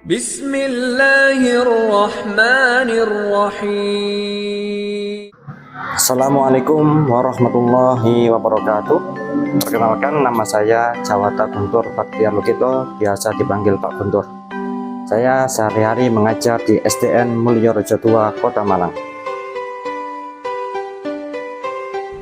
Bismillahirrahmanirrahim. Assalamualaikum warahmatullahi wabarakatuh. Perkenalkan, nama saya Jawata Guntur Baktiar Lukito, biasa dipanggil Pak Guntur. Saya sehari-hari mengajar di SDN Mulyorejo II, Kota Malang.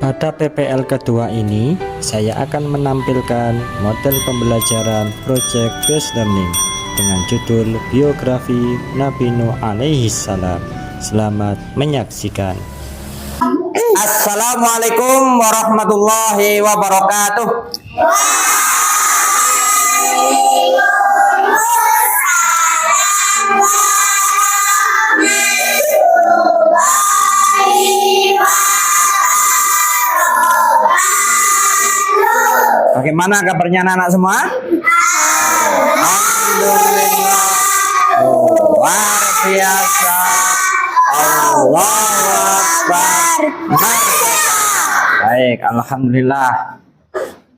Pada PPL kedua ini, saya akan menampilkan model pembelajaran Project Based Learning dengan judul Biografi Nabi Nuh alaihi salam. Selamat menyaksikan. Assalamualaikum warahmatullahi wabarakatuh. Bagaimana kabarnya anak-anak semua? Alhamdulillah, luar biasa. Allahu Akbar. Baik, alhamdulillah.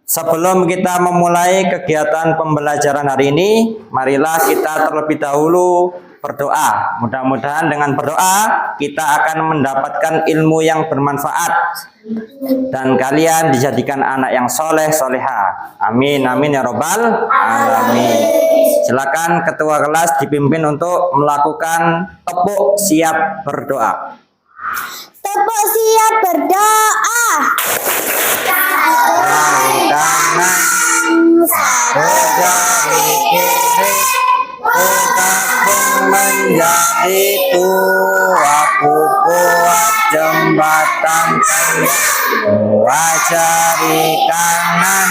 Sebelum kita memulai kegiatan pembelajaran hari ini, marilah kita terlebih dahulu berdoa. Mudah-mudahan dengan berdoa kita akan mendapatkan ilmu yang bermanfaat dan kalian dijadikan anak yang soleh soleha. Amin amin ya robbal alamin. Silakan ketua kelas dipimpin untuk melakukan tepuk siap berdoa. Tepuk siap berdoa. Kanan, satu jari kiri, bergabung menjadi dua kuat jembatan. Dua jari kanan,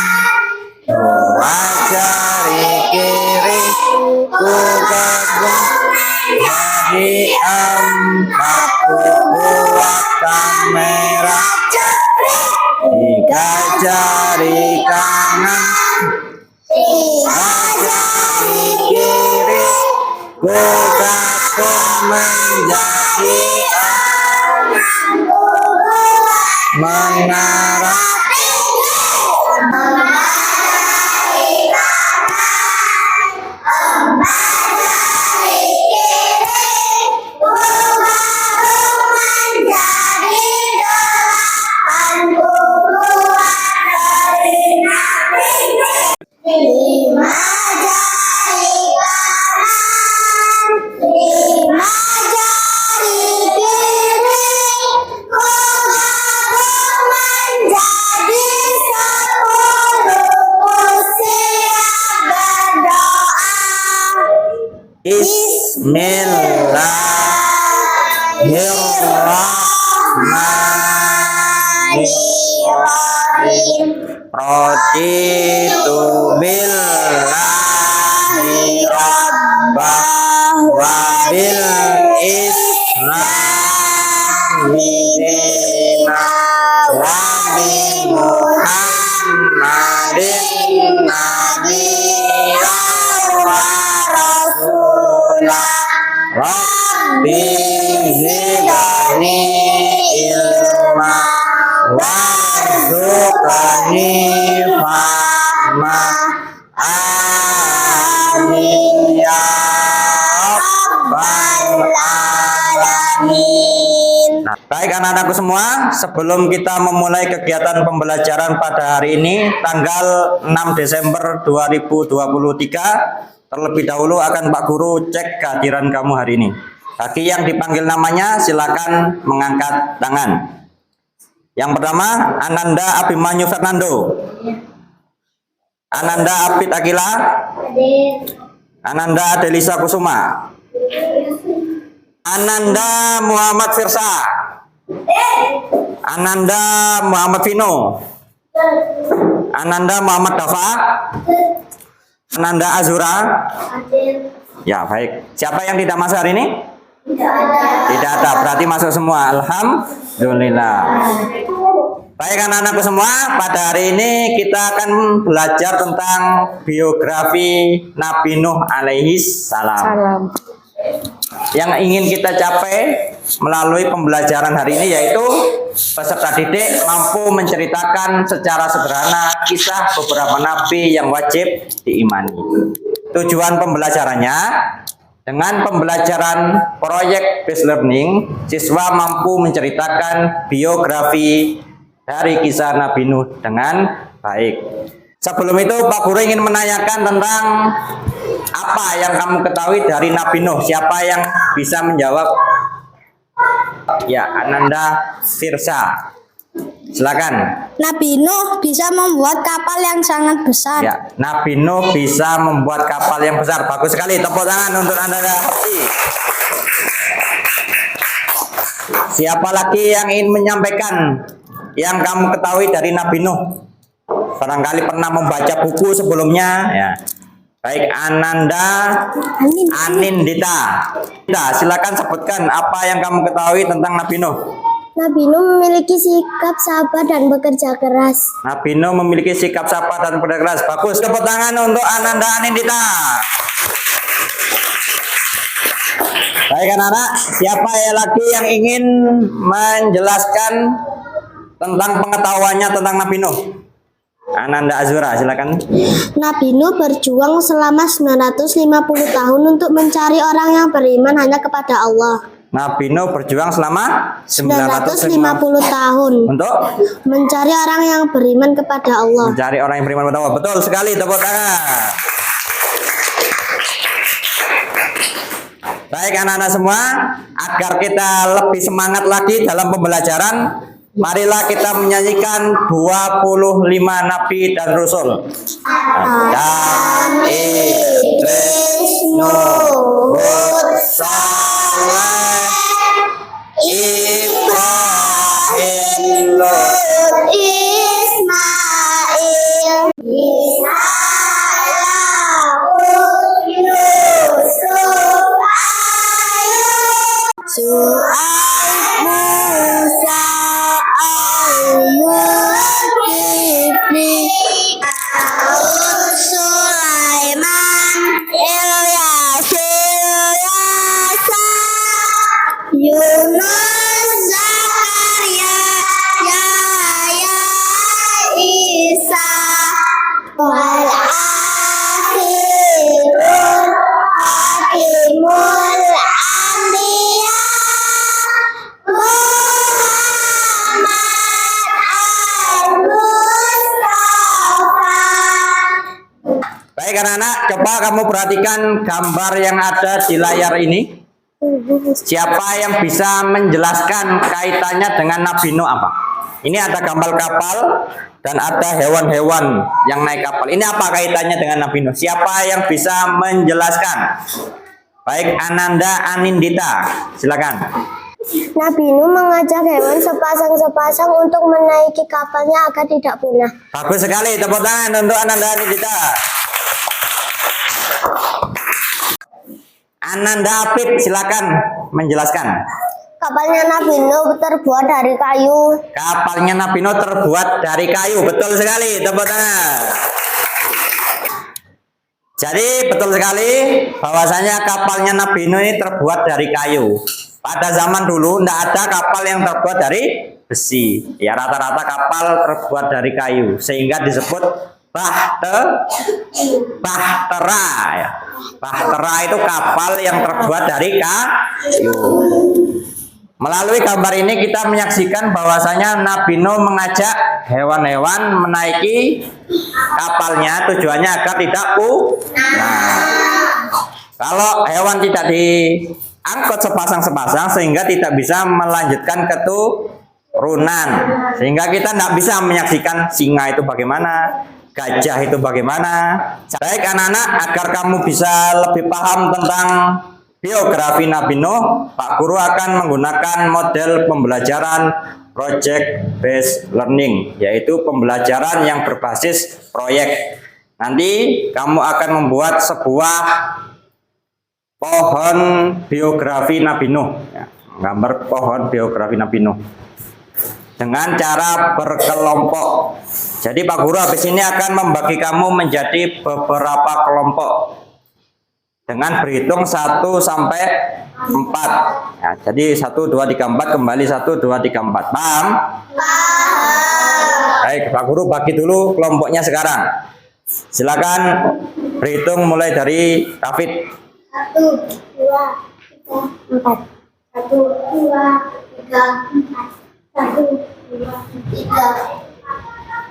dua jari kiri, bergabung jadi empat kuat kamera. Tiga jari kanan, tiga jari kiri, bergabung menjadi menara. Lima jari kanan, lima jari kiri, bergabung menjadi 10. Siap berdoa. Bismillahirrahmanirrahim. Raditu billahi rabbah wa bil islami dinah wa bi Muhammadin nabiyyan wa rasulah. Rabbi zidni ilma warzuqni fahma. Amin ya rabbal alamin. Nah, baik anak-anakku semua, sebelum kita memulai kegiatan pembelajaran pada hari ini tanggal 6 Desember 2023, terlebih dahulu akan Pak Guru cek kehadiran kamu hari ini. Bagi yang dipanggil namanya silakan mengangkat tangan. Yang pertama, Ananda Abimanyu Fernando. Ananda Abid Akila. Ananda Adelisa Kusuma. Ananda Muhammad Firsa. Ananda Muhammad Vino. Ananda Muhammad Dafa. Ananda Azura. Ya, baik. Siapa yang tidak masuk hari ini? Tidak ada, berarti masuk semua. Alhamdulillah. Baik anak-anakku semua, pada hari ini kita akan belajar tentang biografi Nabi Nuh alaihi salam. Yang ingin kita capai melalui pembelajaran hari ini yaitu peserta didik mampu menceritakan secara sederhana kisah beberapa nabi yang wajib diimani. Tujuan pembelajarannya Dengan pembelajaran proyek based learning, siswa mampu menceritakan biografi dari kisah Nabi Nuh dengan baik. Sebelum itu Pak Guru ingin menanyakan tentang apa yang kamu ketahui dari Nabi Nuh. Siapa yang bisa menjawab? Ya, Ananda Firsa. Silakan. Nabi Nuh bisa membuat kapal yang sangat besar. Ya, Nabi Nuh bisa membuat kapal yang besar. Bagus sekali. Tepuk tangan untuk Ananda Hafsi. Siapa lagi yang ingin menyampaikan yang kamu ketahui dari Nabi Nuh? Barangkali pernah membaca buku sebelumnya. Ya. Baik, Ananda Anindita. Silakan sebutkan apa yang kamu ketahui tentang Nabi Nuh. Nabi Nuh memiliki sikap sabar dan bekerja keras. Nabi Nuh memiliki sikap sabar dan bekerja keras. Bagus, tepuk tangan untuk Ananda Anindita. Baik anak-anak, siapa lagi yang ingin menjelaskan tentang pengetahuannya tentang Nabi Nuh? Ananda Azura, silakan. Nabi Nuh berjuang selama 950 tahun untuk mencari orang yang beriman hanya kepada Allah. Nabi Nuh berjuang selama 950 tahun untuk mencari orang yang beriman kepada Allah. mencari orang yang beriman kepada Allah. Betul sekali, tepuk tangan. Baik anak-anak semua, agar kita lebih semangat lagi dalam pembelajaran, marilah kita menyanyikan 25 Nabi dan Rasul. Adam, Idris, Nuh, Hud, Saleh, Ibrahim, Lut, Ismail, Yakub, Yusuf, Ayub, Syuaib, Musa, Ayyub, Kifli, Daud, Sulaiman, Ilyas, Yasa, Yunus, Zakaria, Yahya, Isa, wal akhirul hakimul anbiya, Muhammad al-Mustafa. Baik anak-anak, coba kamu perhatikan gambar yang ada di layar ini. Siapa yang bisa menjelaskan kaitannya dengan Nabi Nuh apa? Ini ada gambar kapal dan ada hewan-hewan yang naik kapal. Ini apa kaitannya dengan Nabi Nuh? Siapa yang bisa menjelaskan? Baik, Ananda Anindita, silakan. Nabi Nuh mengajak hewan sepasang-sepasang untuk menaiki kapalnya agar tidak punah. Bagus sekali, tepuk tangan untuk Ananda Anindita. Ananda Apit, silakan menjelaskan. Kapalnya Nabi Nuh terbuat dari kayu. Kapalnya Nabi Nuh terbuat dari kayu. Betul sekali, tepuk tangan. Jadi betul sekali bahwasanya kapalnya Nabi Nuh ini terbuat dari kayu. Pada zaman dulu tidak ada kapal yang terbuat dari besi. Ya, rata-rata kapal terbuat dari kayu sehingga disebut bahtera. Ya. Bahtera itu kapal yang terbuat dari kayu. Melalui gambar ini kita menyaksikan bahwasanya Nabi Nuh mengajak hewan-hewan menaiki kapalnya, tujuannya agar tidak punah. Kalau hewan tidak diangkut sepasang-sepasang sehingga tidak bisa melanjutkan keturunan, sehingga kita tidak bisa menyaksikan singa itu bagaimana, gajah itu bagaimana. Baik anak-anak, agar kamu bisa lebih paham tentang biografi Nabi Nuh, Pak Guru akan menggunakan model pembelajaran project based learning, yaitu pembelajaran yang berbasis proyek. Nanti kamu akan membuat sebuah pohon biografi Nabi Nuh, ya, gambar pohon biografi Nabi Nuh dengan cara berkelompok. Jadi Pak Guru habis ini akan membagi kamu menjadi beberapa kelompok dengan berhitung 1 sampai 4. Ya, jadi 1, 2, 3, 4 kembali 1, 2, 3, 4. Paham? Baik, Pak Guru bagi dulu kelompoknya sekarang. Silakan berhitung mulai dari David. 1, 1, 2, 3, 4. 1, 2, 3, 4. 1, 2, 3,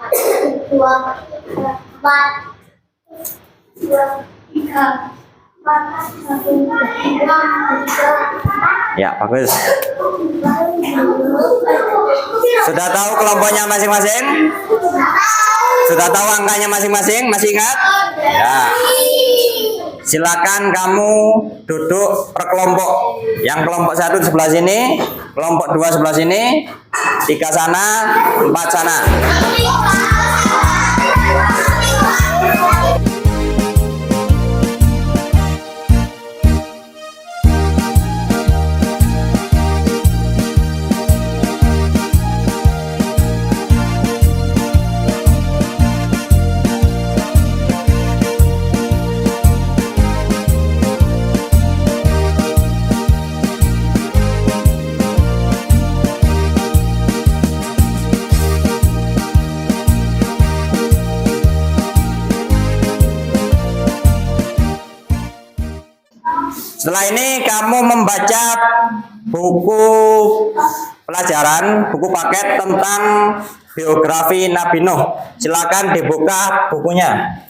1, 2, 3, 4. 2, 3, 4. 1, 2, 3, 4. Ya, bagus. Sudah tahu kelompoknya masing-masing? Sudah tahu angkanya masing-masing? Masih ingat? Ya. Silakan kamu duduk per kelompok. Yang kelompok 1 di sebelah sini, kelompok 2 sebelah sini, 3 sana, 4 sana. Setelah ini kamu membaca buku pelajaran, buku paket tentang biografi Nabi Nuh. Silakan dibuka bukunya.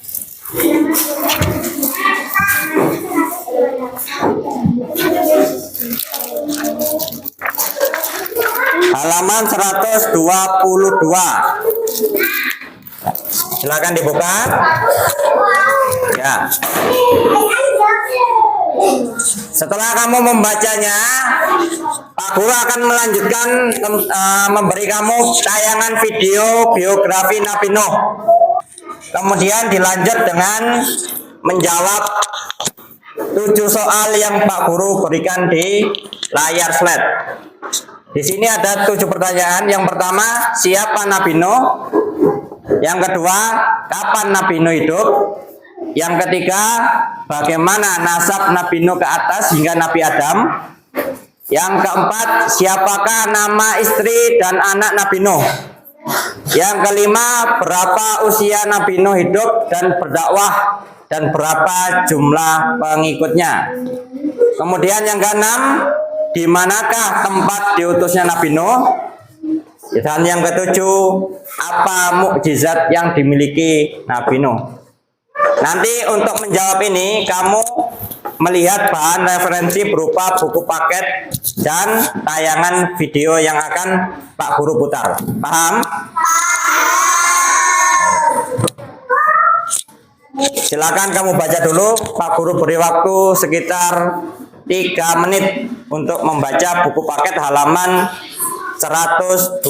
Halaman 122. Silakan dibuka. Ya. Setelah kamu membacanya, Pak Guru akan melanjutkan memberi kamu tayangan video biografi Nabi Nuh. Kemudian dilanjut dengan menjawab 7 soal yang Pak Guru berikan di layar slide. Di sini ada 7 pertanyaan. Yang pertama, siapa Nabi Nuh? Yang kedua, kapan Nabi Nuh hidup? Yang ketiga, bagaimana nasab Nabi Nuh ke atas hingga Nabi Adam? Yang keempat, siapakah nama istri dan anak Nabi Nuh? Yang kelima, berapa usia Nabi Nuh hidup dan berdakwah dan berapa jumlah pengikutnya? Kemudian yang keenam, di manakah tempat diutusnya Nabi Nuh? Dan yang ketujuh, apa mukjizat yang dimiliki Nabi Nuh? Nanti untuk menjawab ini kamu melihat bahan referensi berupa buku paket dan tayangan video yang akan Pak Guru putar. Paham? Silakan kamu baca dulu. Pak Guru beri waktu sekitar 3 menit untuk membaca buku paket halaman 122.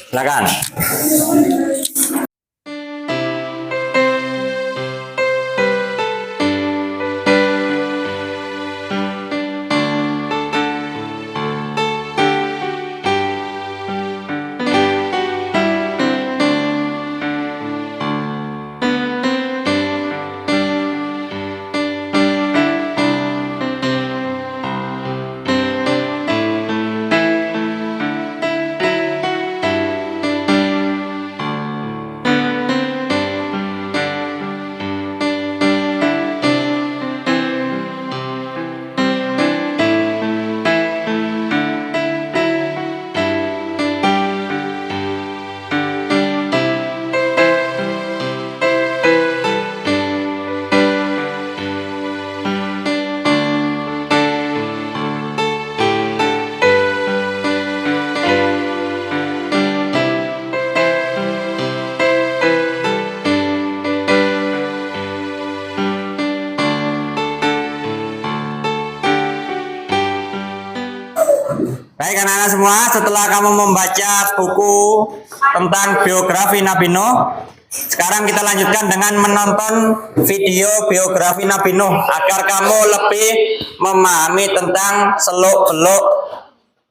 Silakan. Baik anak-anak semua, setelah kamu membaca buku tentang biografi Nabi Nuh, sekarang kita lanjutkan dengan menonton video biografi Nabi Nuh agar kamu lebih memahami tentang seluk-beluk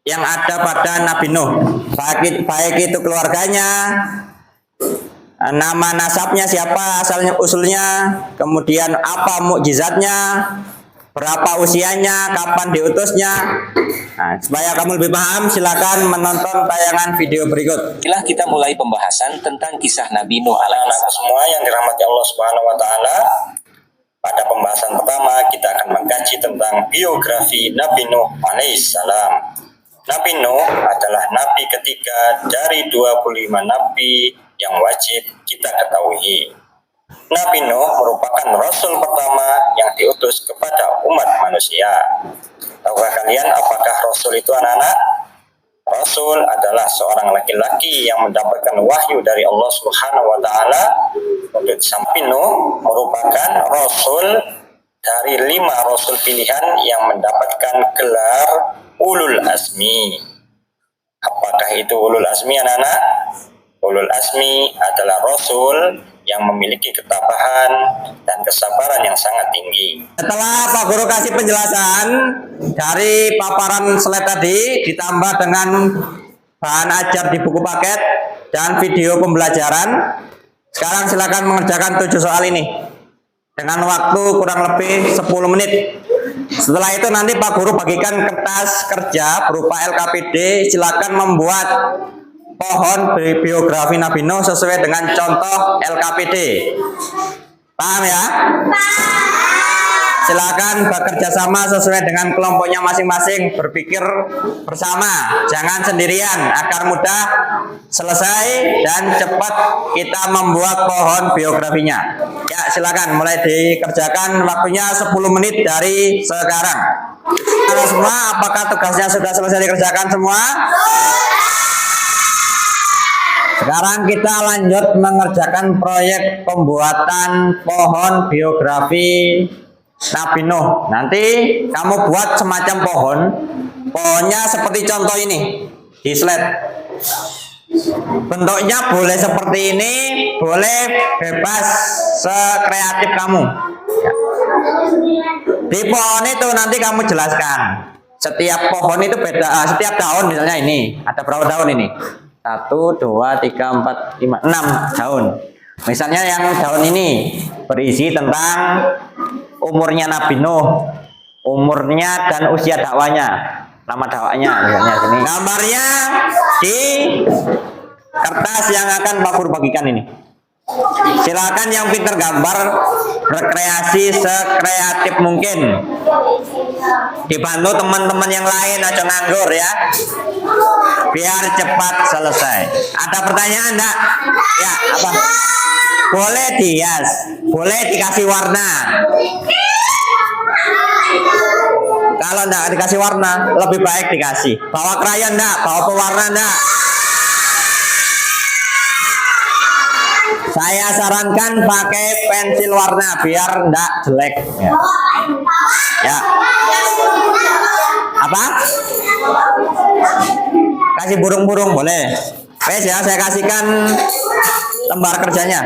yang ada pada Nabi Nuh, baik itu keluarganya, nama nasabnya siapa, asalnya usulnya, kemudian apa mukjizatnya, berapa usianya, kapan diutusnya. Nah, supaya kamu lebih paham, silakan menonton tayangan video berikut. Inilah kita mulai pembahasan tentang kisah Nabi Nuh Anak-anak semua yang dirahmati Allah Subhanahu wa taala, Pada pembahasan pertama, kita akan mengkaji tentang biografi Nabi Nuh alaihissalam. Nabi Nuh adalah nabi ketiga dari 25 nabi yang wajib kita ketahui. Nabi Nuh merupakan rasul pertama yang diutus kepada umat manusia. Tahukah kalian apakah rasul itu anak-anak? Rasul adalah seorang laki-laki yang mendapatkan wahyu dari Allah Subhanahu wa taala. Untuk Nabi Nuh merupakan rasul dari 5 rasul pilihan yang mendapatkan gelar ulul azmi. Apakah itu ulul azmi anak-anak? Ulul azmi adalah rasul yang memiliki ketabahan dan kesabaran yang sangat tinggi. Setelah Pak Guru kasih penjelasan dari paparan slide tadi ditambah dengan bahan ajar di buku paket dan video pembelajaran, sekarang silakan mengerjakan 7 soal ini dengan waktu kurang lebih 10 menit. Setelah itu nanti Pak Guru bagikan kertas kerja berupa LKPD, silakan membuat pohon biografi Nabi Nuh sesuai dengan contoh LKPD. Paham ya? Silakan bekerja sama sesuai dengan kelompoknya masing-masing, berpikir bersama, jangan sendirian agar mudah selesai dan cepat kita membuat pohon biografinya. Ya, silakan mulai dikerjakan, waktunya 10 menit dari sekarang. Halo semua, apakah tugasnya sudah selesai dikerjakan semua? Sekarang kita lanjut mengerjakan proyek pembuatan pohon biografi Nabi Nuh. Nanti kamu buat semacam pohon. Pohonnya seperti contoh ini di slide. Bentuknya boleh seperti ini, boleh bebas sekreatif kamu. Di pohon itu nanti kamu jelaskan. Setiap pohon itu beda, setiap daun misalnya ini. Ada berapa daun ini? 1, 2, 3, 4, 5, 6 daun. Misalnya yang daun ini berisi tentang umurnya Nabi Nuh, umurnya dan usia dakwanya, nama dakwanya misalnya sini. Gambarnya di kertas yang akan Pak Guru bagikan ini. Silakan yang pintar gambar berkreasi sekreatif mungkin. Dibantu teman-teman yang lain, aja nganggur ya. Biar cepat selesai. Ada pertanyaan enggak? Ya, apa? Boleh dihias, boleh dikasih warna. Kalau enggak dikasih warna, lebih baik dikasih. Bawa krayon enggak? Bawa pewarna enggak? Saya sarankan pakai pensil warna biar enggak jelek ya. Ya. Apa? Kasih burung-burung boleh. Wes ya, saya kasihkan lembar kerjanya.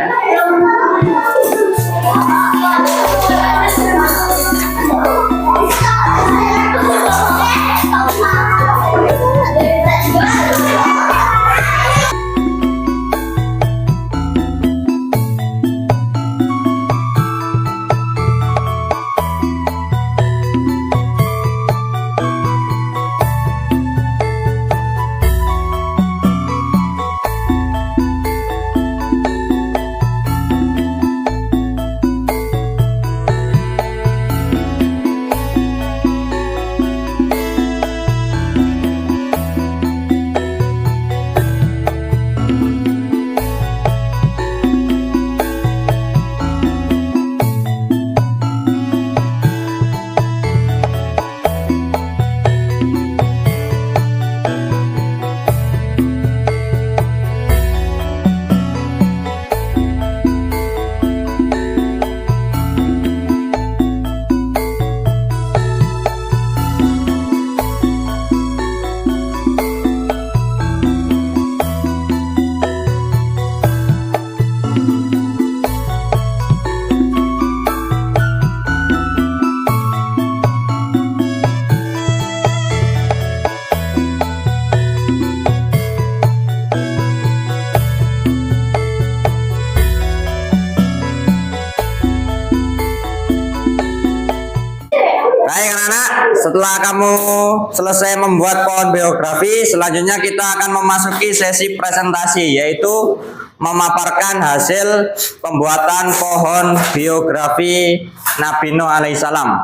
Setelah kamu selesai membuat pohon biografi, selanjutnya kita akan memasuki sesi presentasi, yaitu memaparkan hasil pembuatan pohon biografi Nabi Nuh alaihissalam.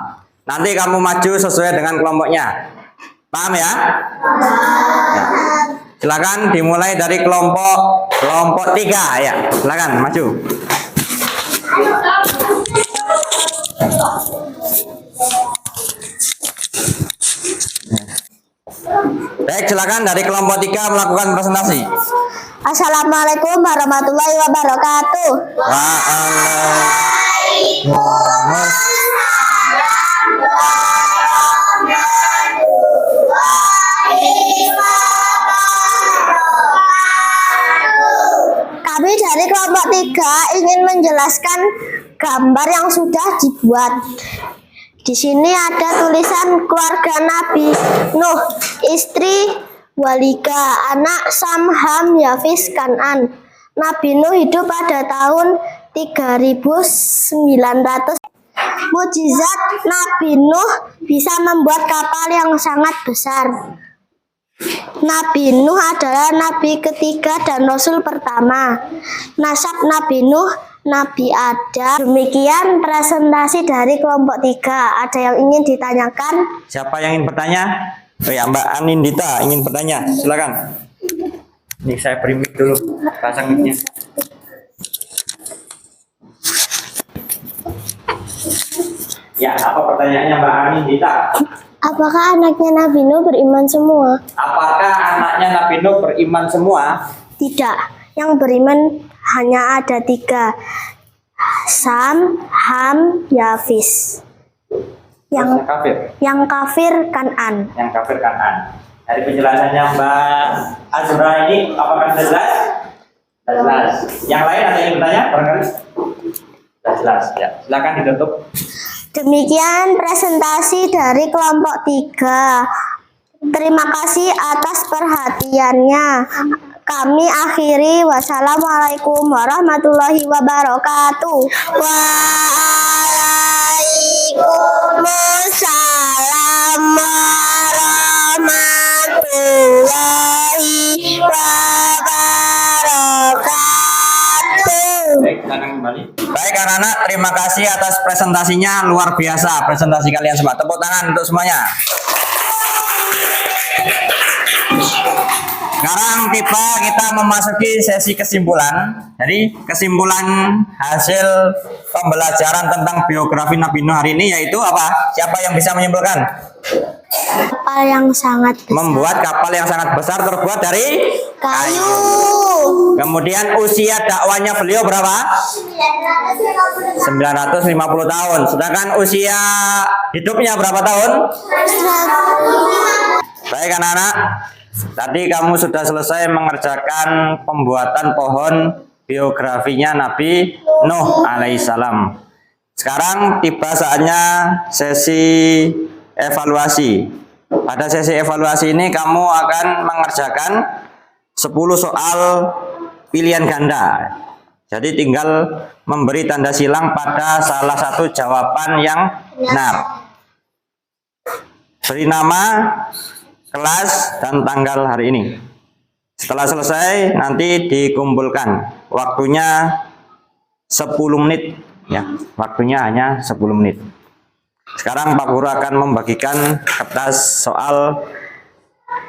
Nanti kamu maju sesuai dengan kelompoknya. Paham ya? Ya. Silakan dimulai dari kelompok 3 ya. Silakan maju. Baik, silakan dari kelompok 3 melakukan presentasi. Assalamualaikum warahmatullahi wabarakatuh. Kami dari kelompok 3 ingin menjelaskan gambar yang sudah dibuat. Di sini ada tulisan keluarga Nabi Nuh, istri Walika, anak Sam, Ham, Yafis, Kanan. Nabi Nuh hidup pada tahun 3900. Mukjizat Nabi Nuh bisa membuat kapal yang sangat besar. Nabi Nuh adalah nabi ketiga dan rasul pertama. Nasab Nabi Nuh, Nabi Adam. Demikian presentasi dari kelompok 3. Ada yang ingin ditanyakan? Siapa yang ingin bertanya? Oh ya, Mbak Anindita ingin bertanya. Silakan. Ini saya beri mic dulu. Pasang mic-nya. Ya, apa pertanyaannya Mbak Anindita? Apakah anaknya Nabi Nuh beriman semua? Apakah anaknya Nabi Nuh beriman semua? Tidak. Yang beriman hanya ada 3. Sam, Ham, Yafis. Yang kafir. Yang kafir Kanan. Yang kafir Kanan. Dari penjelasannya Mbak Azura ini apakah sudah jelas? Sudah jelas. Yang lain ada yang bertanya? Barangkali? Sudah jelas. Ya, silakan ditutup. Demikian presentasi dari kelompok 3. Terima kasih atas perhatiannya. Kami akhiri. Wassalamualaikum warahmatullahi wabarakatuh. Waalaikumsalam warahmatullahi wabarakatuh. Baik, silakan kembali. Baik anak-anak, terima kasih atas presentasinya, luar biasa presentasi kalian semua. Tepuk tangan untuk semuanya. Sekarang kita memasuki sesi kesimpulan. Jadi kesimpulan hasil pembelajaran tentang biografi Nabi Nuh hari ini yaitu apa? Siapa yang bisa menyimpulkan? Kapal yang sangat besar. Membuat kapal yang sangat besar terbuat dari Kayu. Kemudian usia dakwanya beliau berapa? 950 tahun. Sedangkan usia hidupnya berapa tahun? Baik anak-anak, tadi kamu sudah selesai mengerjakan pembuatan pohon biografinya Nabi Nuh alaihissalam. Sekarang tiba saatnya sesi evaluasi. Pada sesi evaluasi ini kamu akan mengerjakan 10 soal pilihan ganda. Jadi tinggal memberi tanda silang pada salah satu jawaban yang benar. Beri nama, kelas, dan tanggal hari ini. Setelah selesai nanti dikumpulkan. Waktunya 10 menit ya. Waktunya hanya 10 menit. Sekarang Pak Guru akan membagikan kertas soal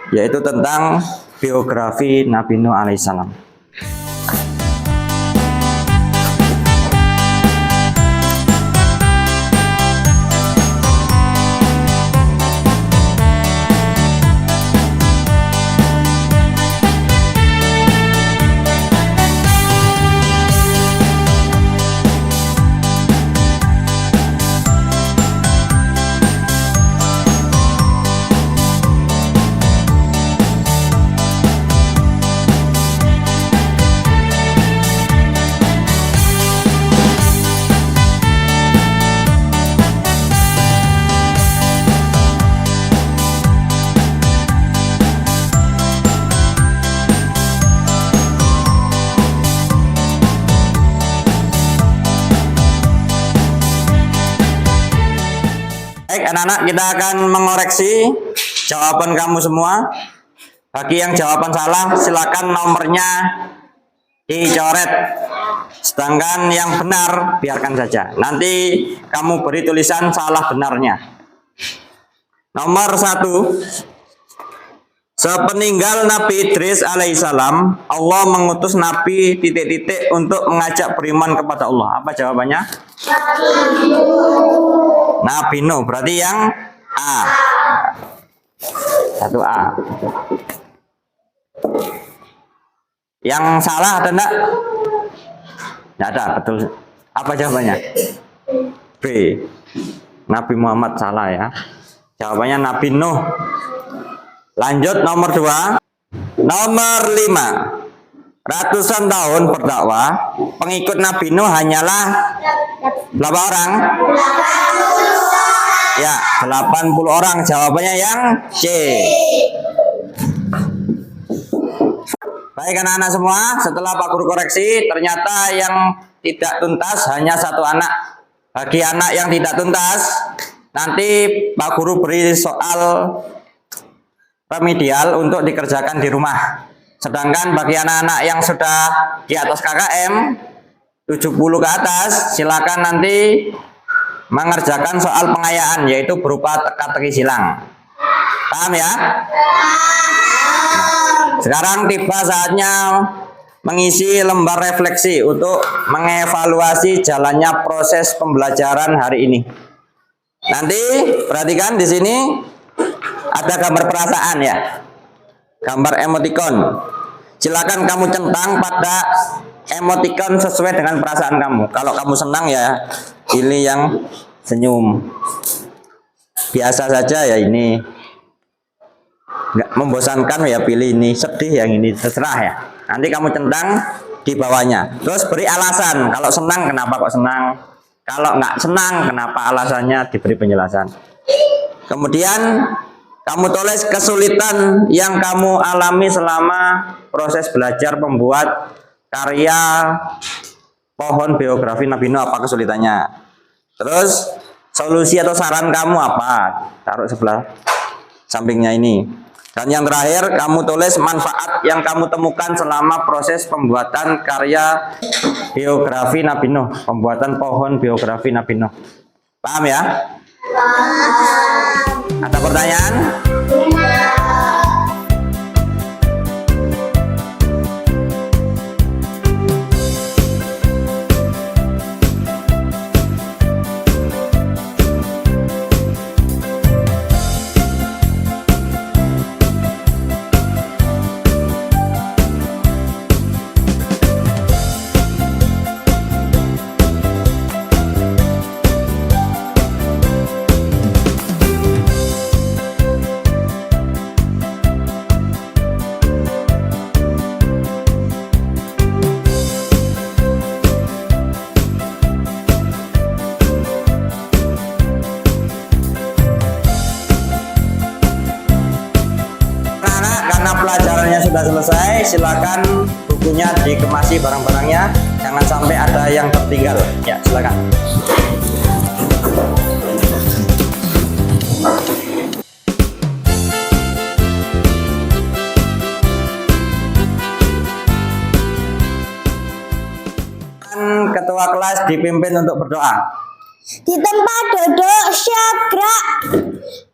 yaitu tentang biografi Nabi Nuh alaihissalam. Baik anak-anak, kita akan mengoreksi jawaban kamu semua. Bagi yang jawaban salah silakan nomornya dicoret. Sedangkan yang benar biarkan saja. Nanti kamu beri tulisan salah benarnya. Nomor 1. Sepeninggal Nabi Idris alaihissalam, Allah mengutus Nabi titik-titik untuk mengajak beriman kepada Allah. Apa jawabannya? Nabi Nuh. Berarti yang A. 1A. Yang salah ada enggak? Tidak ada, betul. Apa jawabannya? B. Nabi Muhammad salah ya. Jawabannya Nabi Nuh. Lanjut nomor 2. Nomor 5. Ratusan tahun berdakwah, pengikut Nabi Nuh hanyalah berapa orang? Ya, 80 orang. Jawabannya yang C. Baik anak-anak semua, setelah Pak Guru koreksi, ternyata yang tidak tuntas hanya 1 anak. Bagi anak yang tidak tuntas, nanti Pak Guru beri soal remedial untuk dikerjakan di rumah. Sedangkan bagi anak-anak yang sudah di atas KKM 70 ke atas, silakan nanti mengerjakan soal pengayaan, yaitu berupa teka-teki silang. Paham ya? Sekarang tiba saatnya mengisi lembar refleksi untuk mengevaluasi jalannya proses pembelajaran hari ini. Nanti perhatikan di sini ada gambar perasaan ya, gambar emoticon. Silakan kamu centang pada emoticon sesuai dengan perasaan kamu. Kalau kamu senang ya pilih yang senyum, biasa saja ya ini, nggak membosankan ya pilih ini, sedih yang ini, terserah ya. Nanti kamu centang di bawahnya, terus beri alasan. Kalau senang kenapa kok senang, kalau nggak senang kenapa, alasannya diberi penjelasan. Kemudian kamu tulis kesulitan yang kamu alami selama proses belajar membuat karya pohon biografi Nabi Nuh. Apa kesulitannya? Terus solusi atau saran kamu apa? Taruh sebelah sampingnya ini. Dan yang terakhir, kamu tulis manfaat yang kamu temukan selama proses pembuatan karya biografi Nabi Nuh, pembuatan pohon biografi Nabi Nuh. Paham ya? Ada pertanyaan? Pelajarannya sudah selesai, silakan bukunya dikemasi barang-barangnya, jangan sampai ada yang tertinggal. Ya, silakan. Ketua kelas dipimpin untuk berdoa. Di tempat duduk syakrak,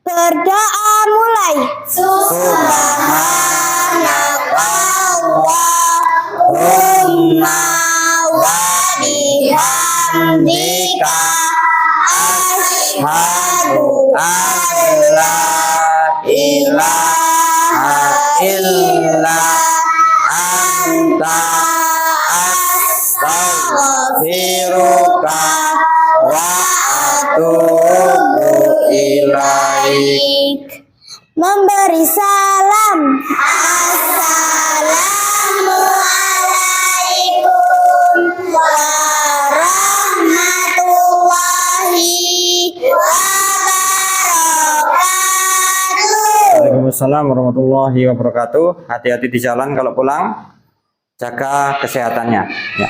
berdoa mulai. Subhanallahumma wa bihamdika asyhadu an la ilaha illa anta astaghfiruka wa atubu ilaik. Memberi salam. Assalamualaikum warahmatullahi wabarakatuh. Waalaikumsalam warahmatullahi wabarakatuh. Hati-hati di jalan kalau pulang, jaga kesehatannya ya.